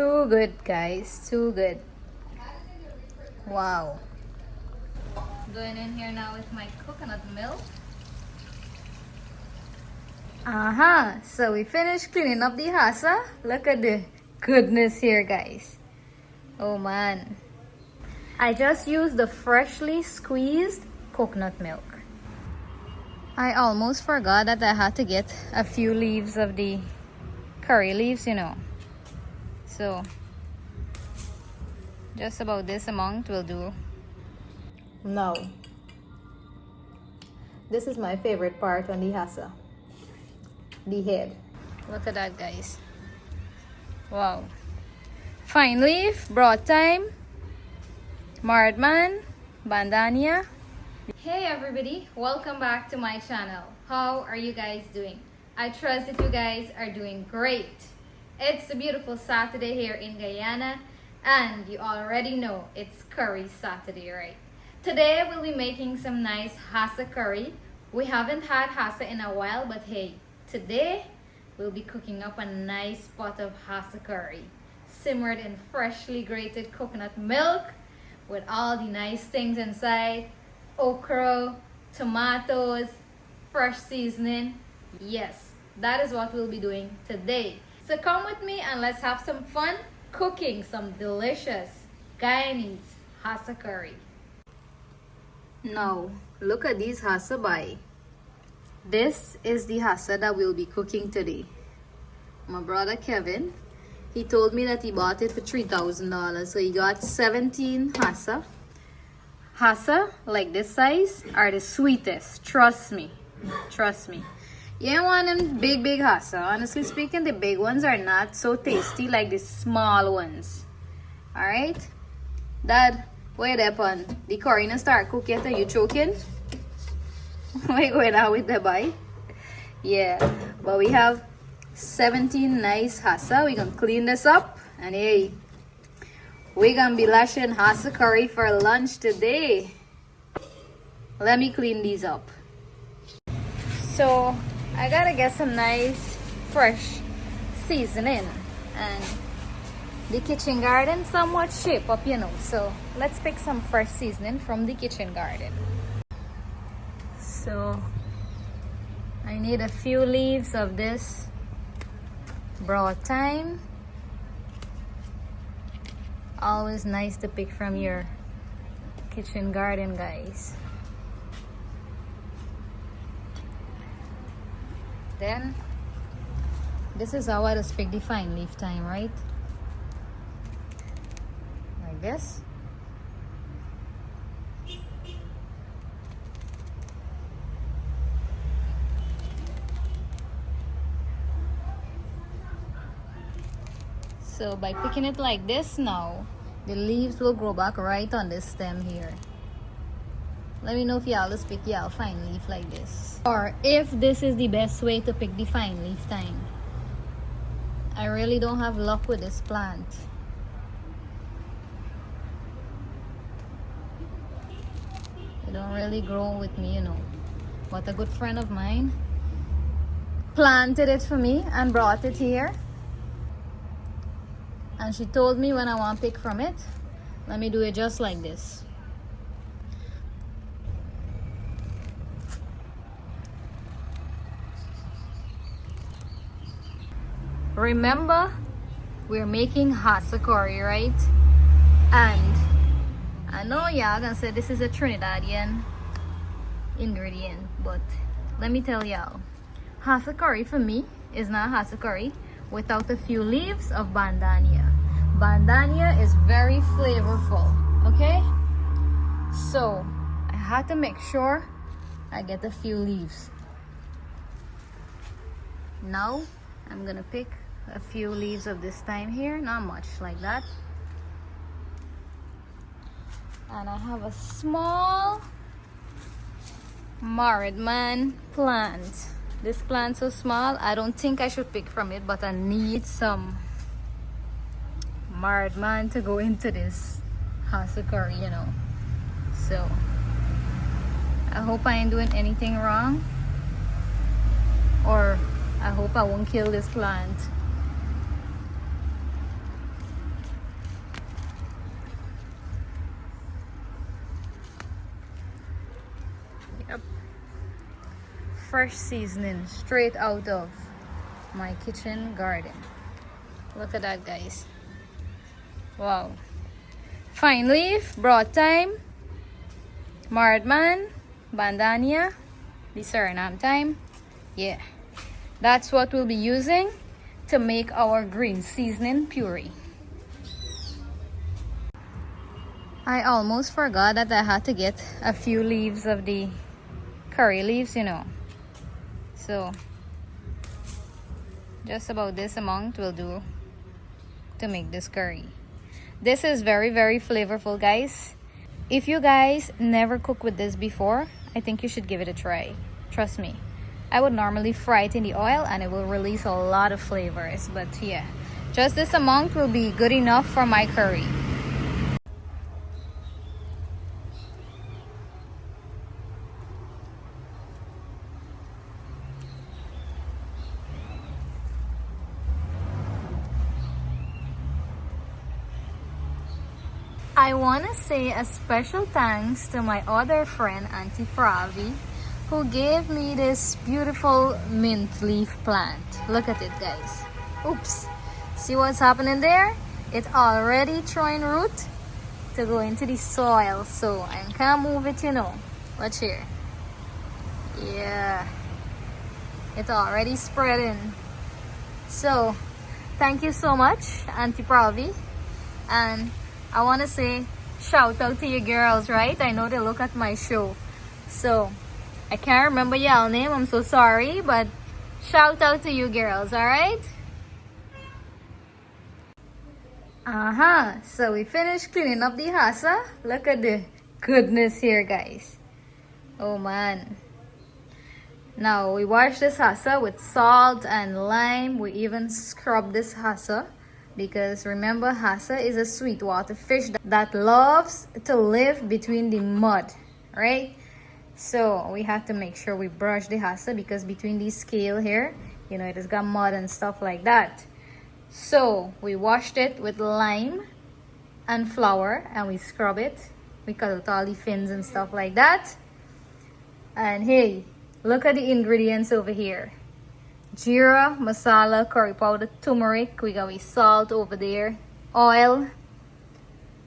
Too good, guys. Too good. Wow. Going in here now with my coconut milk. So we finished cleaning up the hassa. Look at the goodness here, guys. Oh man. I just used the freshly squeezed coconut milk. I almost forgot that I had to get a few leaves of the curry leaves, you know. So just about this amount will do. Now, this is my favorite part on the hassa. The head. Look at that, guys. Wow. Fine leaf, broad thyme, mardman, bandania. Hey everybody, welcome back to my channel. How are you guys doing? I trust that you guys are doing great. It's a beautiful Saturday here in Guyana, and you already know it's curry Saturday, right? Today we'll be making some nice hassa curry. We haven't had hassa in a while, but hey, today we'll be cooking up a nice pot of hassa curry, simmered in freshly grated coconut milk with all the nice things inside: okra, tomatoes, fresh seasoning. Yes, that is what we'll be doing today. So come with me and let's have some fun cooking some delicious Guyanese hassa curry. Now, look at these hassa bai. This is the hassa that we'll be cooking today. My brother Kevin, he told me that he bought it for $3,000. So he got 17 hassa. Hassa, like this size, are the sweetest. Trust me. Trust me. You don't want them big hassa. Honestly speaking, the big ones are not so tasty like the small ones. Alright? Dad, wait up on the curry and start cooking and you choking? Wait, going out with the bite? Yeah, but we have 17 nice hassa. We're gonna clean this up, and hey, we're gonna be lashing hassa curry for lunch today. Let me clean these up. So I gotta get some nice fresh seasoning, and the kitchen garden somewhat shape up, you know. So let's pick some fresh seasoning from the kitchen garden. So I need a few leaves of this broad thyme. Always nice to pick from your kitchen garden, guys. Then this is how I just pick the fine leaf thyme, right? Like this. So by picking it like this now, the leaves will grow back right on this stem here. Let me know if y'all just pick y'all fine leaf like this, or if this is the best way to pick the fine leaf thyme. I really don't have luck with this plant. It don't really grow with me, you know. But a good friend of mine planted it for me and brought it here. And she told me when I want to pick from it, let me do it just like this. Remember, we're making hassa curry, right? And I know y'all gonna say this is a Trinidadian ingredient, but let me tell y'all, hassa curry for me is not hassa curry without a few leaves of bandania. Bandania is very flavorful, okay? So I had to make sure I get a few leaves. Now I'm gonna pick a few leaves of this thyme here, not much, like that. And I have a small mardman plant. This plant's so small, I don't think I should pick from it, but I need some mardman to go into this hassa curry, you know. So I hope I ain't doing anything wrong, or I hope I won't kill this plant. Yep. Fresh seasoning straight out of my kitchen garden. Look at that, guys. Wow. Fine leaf, broad thyme, Mardman, bandania, the Suriname thyme. Yeah, that's what we'll be using to make our green seasoning puree. I almost forgot that I had to get a few leaves of the curry leaves, you know. So just about this amount will do to make this curry. This is very, very flavorful, guys. If you guys never cooked with this before, I think you should give it a try. Trust me. I would normally fry it in the oil and it will release a lot of flavors. But yeah, just this amount will be good enough for my curry. I want to say a special thanks to my other friend, Auntie Pravi, who gave me this beautiful mint leaf plant. Look at it, guys. Oops. See what's happening there? It's already throwing root to go into the soil. So I can't move it, you know. Watch here. Yeah. It's already spreading. So thank you so much, Auntie Pravi. And I want to say shout out to you girls, right? I know they look at my show. So I can't remember y'all name. I'm so sorry. But shout out to you girls, alright? So we finished cleaning up the Hassa. Look at the goodness here, guys. Oh man. Now we wash this Hassa with salt and lime. We even scrub this Hassa. Because remember, Hassa is a sweetwater fish that loves to live between the mud, right? So we have to make sure we brush the Hassa because between the scale here, you know, it has got mud and stuff like that. So we washed it with lime and flour and we scrub it. We cut out all the fins and stuff like that. And hey, look at the ingredients over here. Jeera, masala, curry powder, turmeric. We got salt over there. Oil.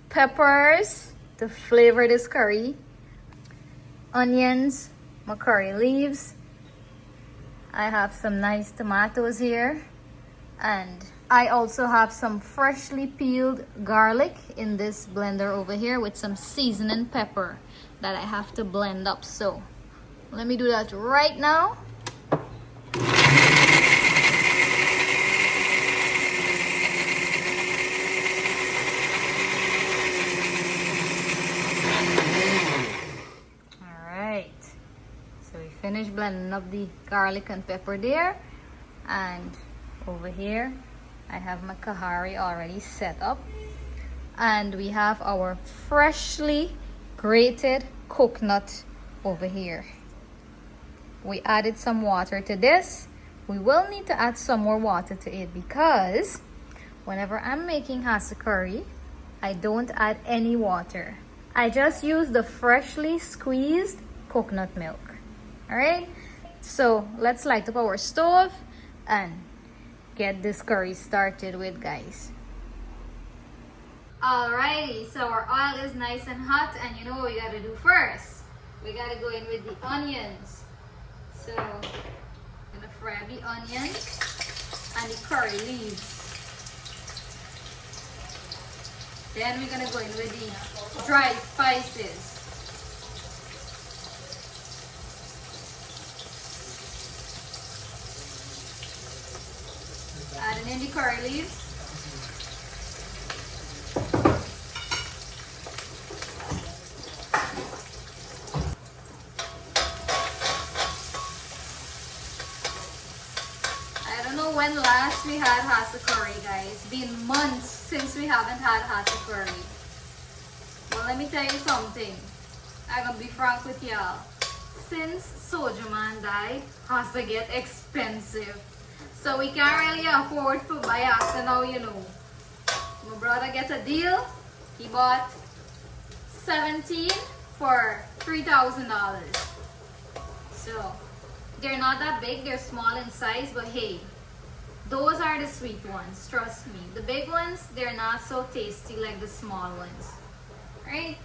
Peppers to flavor this curry. Onions, my curry leaves. I have some nice tomatoes here. And I also have some freshly peeled garlic in this blender over here with some seasoning pepper that I have to blend up. So let me do that right now. Finish blending up the garlic and pepper there, and over here I have my kahari already set up, and we have our freshly grated coconut over here. We added some water to this. We will need to add some more water to it because whenever I'm making Hassa curry, I don't add any water. I just use the freshly squeezed coconut milk. Alright, so let's light up our stove and get this curry started with, guys. Alrighty, so our oil is nice and hot, and you know what we gotta do first? We gotta go in with the onions. So I'm gonna fry the onions and the curry leaves. Then we're gonna go in with the dry spices. Adding in the curry leaves. I don't know when last we had Hassa curry, guys. Been months since we haven't had Hassa curry. Well, let me tell you something. I'm gonna be frank with y'all. Since Soldier Man died, Hassa get expensive. So we can't really afford to buy Hassa now, you know. My brother get a deal. He bought 17 for $3,000. So they're not that big, they're small in size, but hey, those are the sweet ones, trust me. The big ones, they're not so tasty like the small ones, right?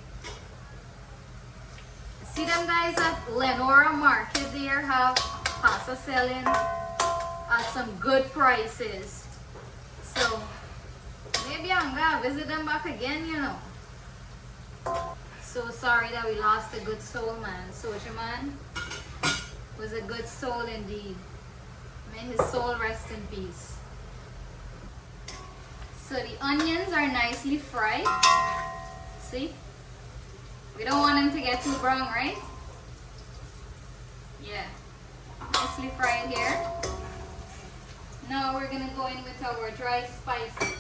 See them guys at Lenora Market there have Hassa selling at some good prices. So maybe I'm gonna visit them back again, you know. So sorry that we lost a good soul, man. Soldier man was a good soul indeed. May his soul rest in peace. So the onions are nicely fried. See? We don't want them to get too brown, right? Yeah. Nicely fried here. Now we're gonna go in with our dry spices.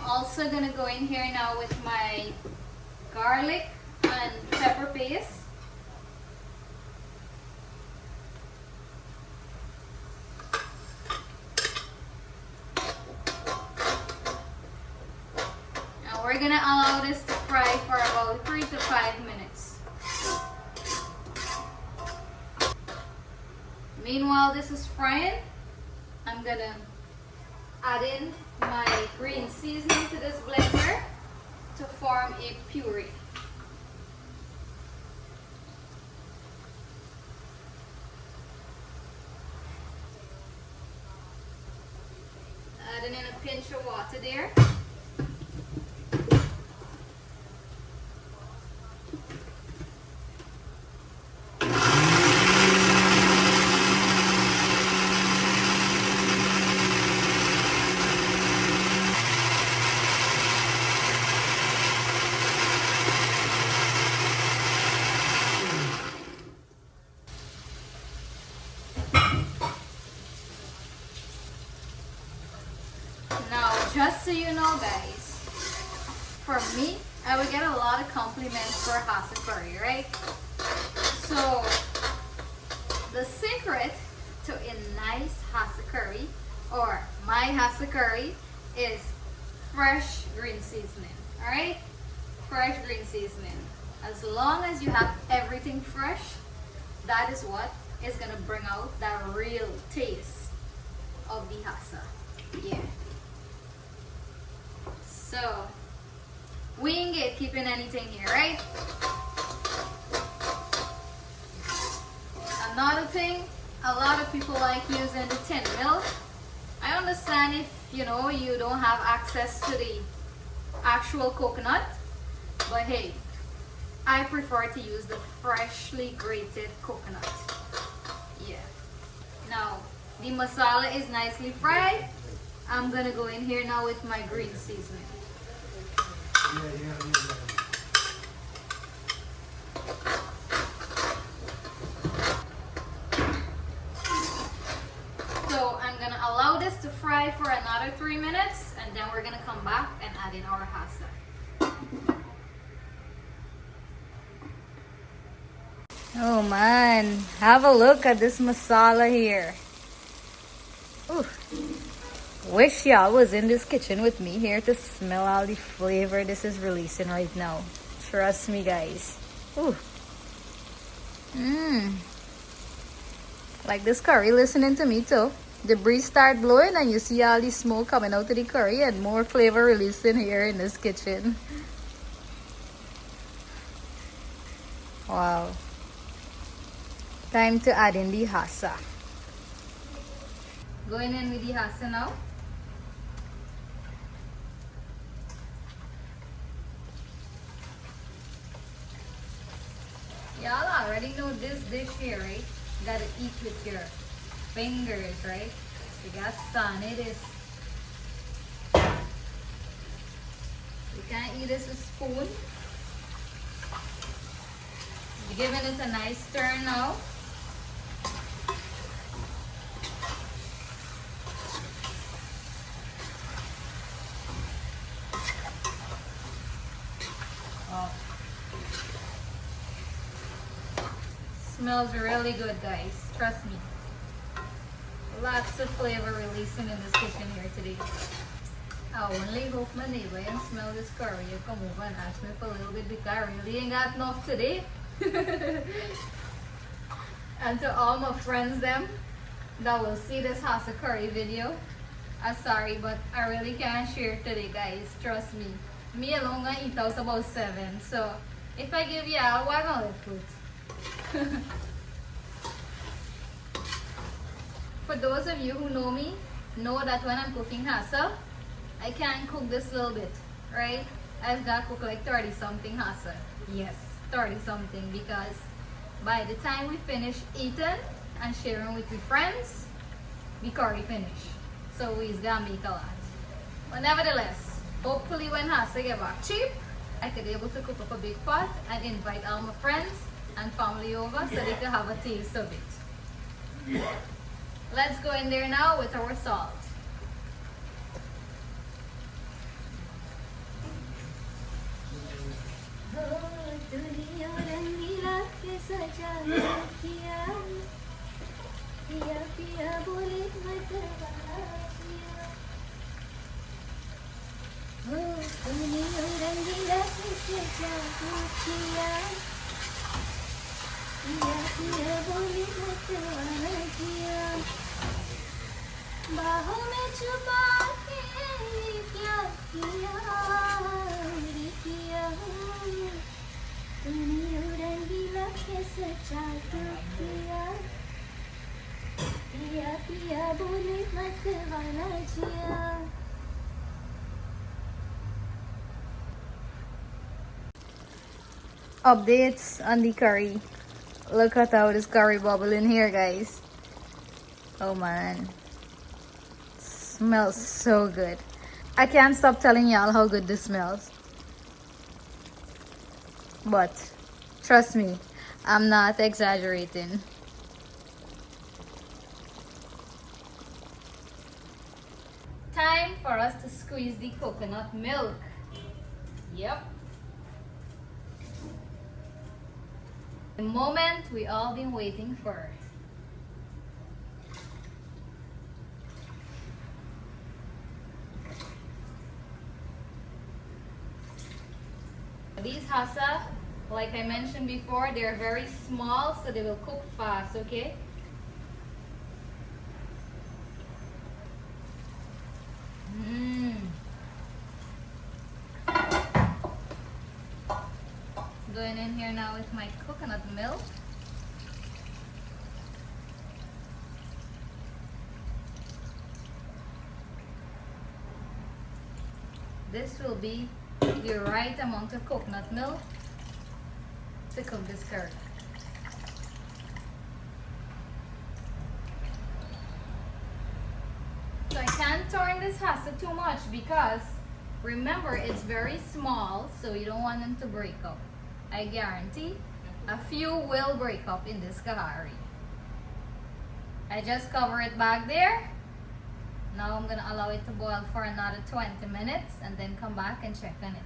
Also gonna go in here now with my garlic and pepper paste. Now we're gonna allow this to fry for about 3 to 5 minutes. Meanwhile this is frying, I'm gonna add in my green seasoning to this blender to form a puree. Adding in a pinch of water there. Now, just so you know guys, for me, I would get a lot of compliments for Hassa curry, right? So, the secret to a nice Hassa curry, or my Hassa curry, is fresh green seasoning, alright? Fresh green seasoning. As long as you have everything fresh, that is what is gonna bring out that real taste of the Hassa. Yeah. So, we ain't gatekeeping anything here, right? Another thing, a lot of people like using the tin milk. I understand if, you know, you don't have access to the actual coconut, but hey, I prefer to use the freshly grated coconut. Yeah. Now, the masala is nicely fried. I'm gonna go in here now with my green seasoning. So I'm gonna allow this to fry for another 3 minutes, and then we're gonna come back and add in our Hassa. Oh man, have a look at this masala here. Ooh. Wish y'all was in this kitchen with me here to smell all the flavor this is releasing right now. Trust me guys. Ooh. Like this curry listening to me too. The breeze start blowing and you see all the smoke coming out of the curry and more flavor releasing here in this kitchen. Wow. Time to add in the Hassa. Going in with the Hassa now. Y'all already know this dish here, right? You gotta eat with your fingers, right? You got sun, it is. You can't eat this with a spoon. You're giving it a nice stir now. smells really good, guys. Trust me. Lots of flavor releasing in this kitchen here today. I only hope my neighbor can smell this curry and come over and ask me for a little bit because I really ain't got enough today. And to all my friends them that will see this Hassa curry video, I'm sorry, but I really can't share today, guys. Trust me. Me alone gonna eat out about 7. So if I give you all, why gonna let food? For those of you who know me, know that when I'm cooking Hassa, I can't cook this little bit, right? I've got to cook like 30 something Hassa. Yes, 30 something, because by the time we finish eating and sharing with your friends, the curry finish. So we's gonna make a lot. But nevertheless, hopefully when Hassa get back cheap, I could be able to cook up a big pot and invite all my friends and family over so they can have a taste of it. Let's go in there now with our salt. बाहों में छुपा के क्या किया रे किया तूने रंगीला के सचा तो किया पिया पिया बोले मत वाला जिया. Updates on the curry. Look at how this curry bubbling here, guys. Oh man, smells so good. I can't stop telling y'all how good this smells. But trust me, I'm not exaggerating. Time for us to squeeze the coconut milk. Yep. The moment we all been waiting for. These Hassa, like I mentioned before, they're very small, so they will cook fast, okay? Going in here now with my coconut milk. This will be the right amount of coconut milk to cook this curry. So I can't turn this Hassa too much because remember it's very small, so you don't want them to break up. I guarantee a few will break up in this kahari. I just cover it back there. Now I'm gonna allow it to boil for another 20 minutes and then come back and check on it.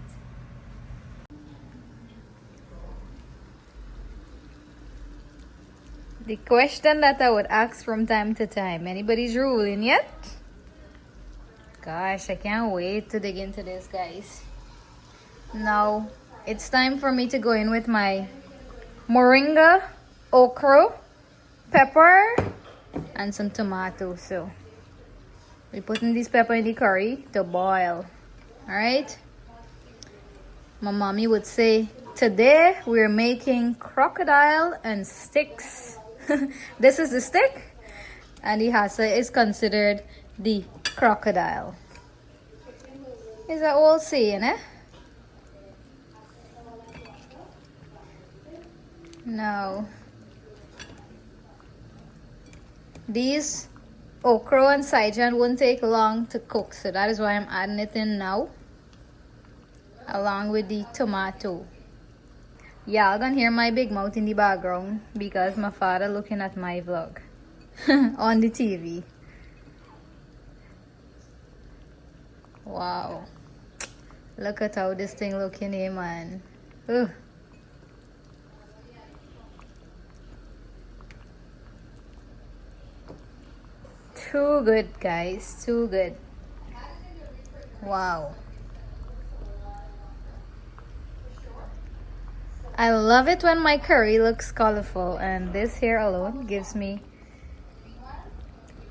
The question that I would ask from time to time, anybody's ruling yet? Gosh, I can't wait to dig into this, guys. Now, it's time for me to go in with my moringa, okra, pepper, and some tomatoes. So we're putting this pepper in the curry to boil. Alright? My mommy would say, today we're making crocodile and sticks. This is the stick, and the Hassa is considered the crocodile. Is that all saying, eh? Now, these okra and saijan won't take long to cook, so that is why I'm adding it in now, along with the tomato. Y'all gonna hear my big mouth in the background because my father looking at my vlog on the TV. Wow, look at how this thing looking here, man. Ugh. too good, guys. Too good. Wow. I love it when my curry looks colorful, and this here alone gives me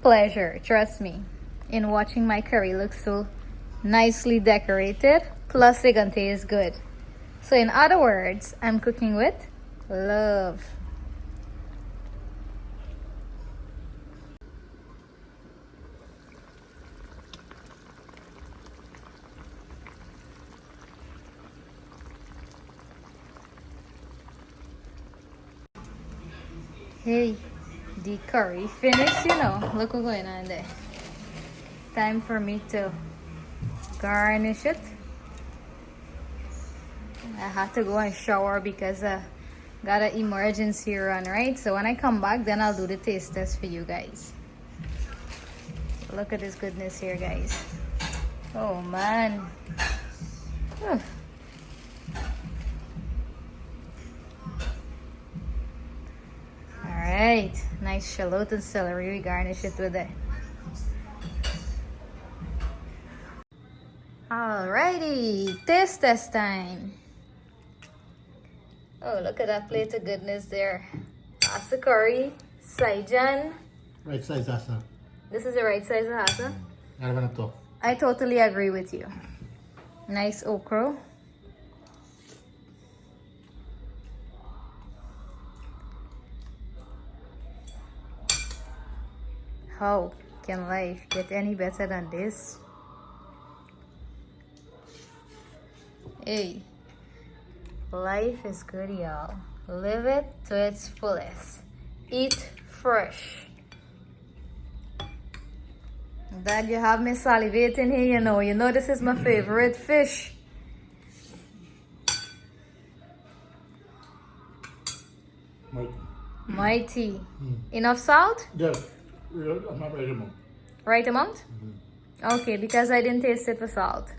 pleasure, trust me, in watching my curry look so nicely decorated, plus it gonna taste good. So in other words, I'm cooking with love. Hey, the curry finished, you know. Look what's going on there. Time for me to garnish it. I have to go and shower because got an emergency run, right? So when I come back, then I'll do the taste test for you guys. Look at this goodness here, guys. Oh man. Whew. Alright, nice shallot and celery. We garnish it with it. Alrighty, taste test time. Oh, look at that plate of goodness there. Hassa curry, Saijan. Right size Hassa. This is the right size of Hassa. Tough. I totally agree with you. Nice okra. How can life get any better than this? Hey, life is good, y'all. Live it to its fullest. Eat fresh. Dad, you have me salivating here, you know. You know this is my favorite fish. Mighty. Enough salt? Yeah, I'm not ready to. Right amount? Okay, because I didn't taste it for salt.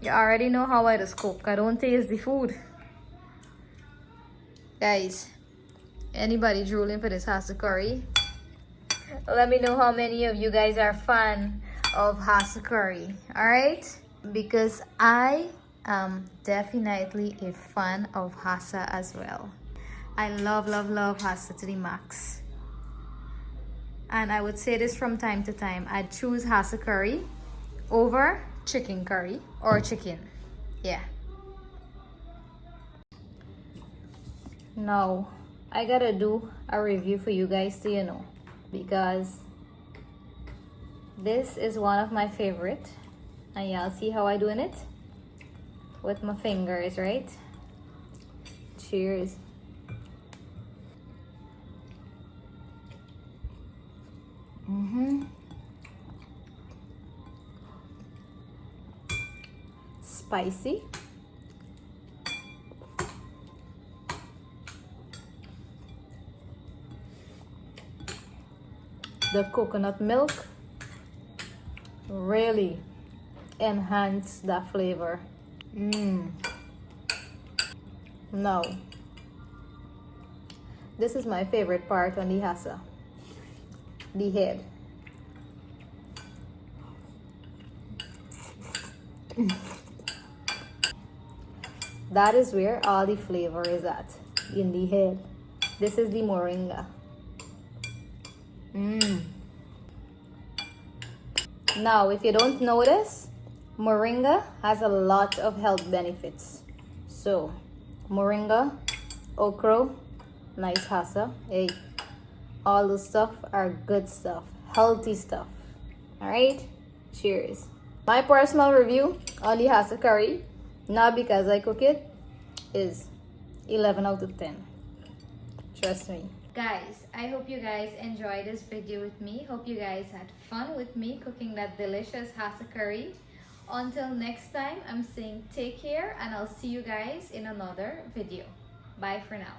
You already know how I just cook. I don't taste the food. Guys, anybody drooling for this Hassa curry? Let me know how many of you guys are fan of Hassa curry. Alright? Because I am definitely a fan of Hassa as well. I love, love, love Hassa to the max. And I would say this from time to time. I'd choose Hassa curry over chicken curry or chicken. Yeah. Now, I gotta do a review for you guys so you know. Because this is one of my favorite. And y'all see how I doing it? With my fingers, right? Cheers. Spicy. The coconut milk really enhance that flavor. Now, this is my favorite part on the Hassa. The head. That is where all the flavor is at, in the head. This is the moringa. Now, if you don't know this, moringa has a lot of health benefits. So, moringa, okra, nice Hassa, hey, all the stuff are good stuff, healthy stuff. Alright, cheers. My personal review on the Hassa curry, not because I cook it, is 11 out of 10. Trust me. Guys, I hope you guys enjoyed this video with me. Hope you guys had fun with me cooking that delicious Hassa curry. Until next time, I'm saying take care and I'll see you guys in another video. Bye for now.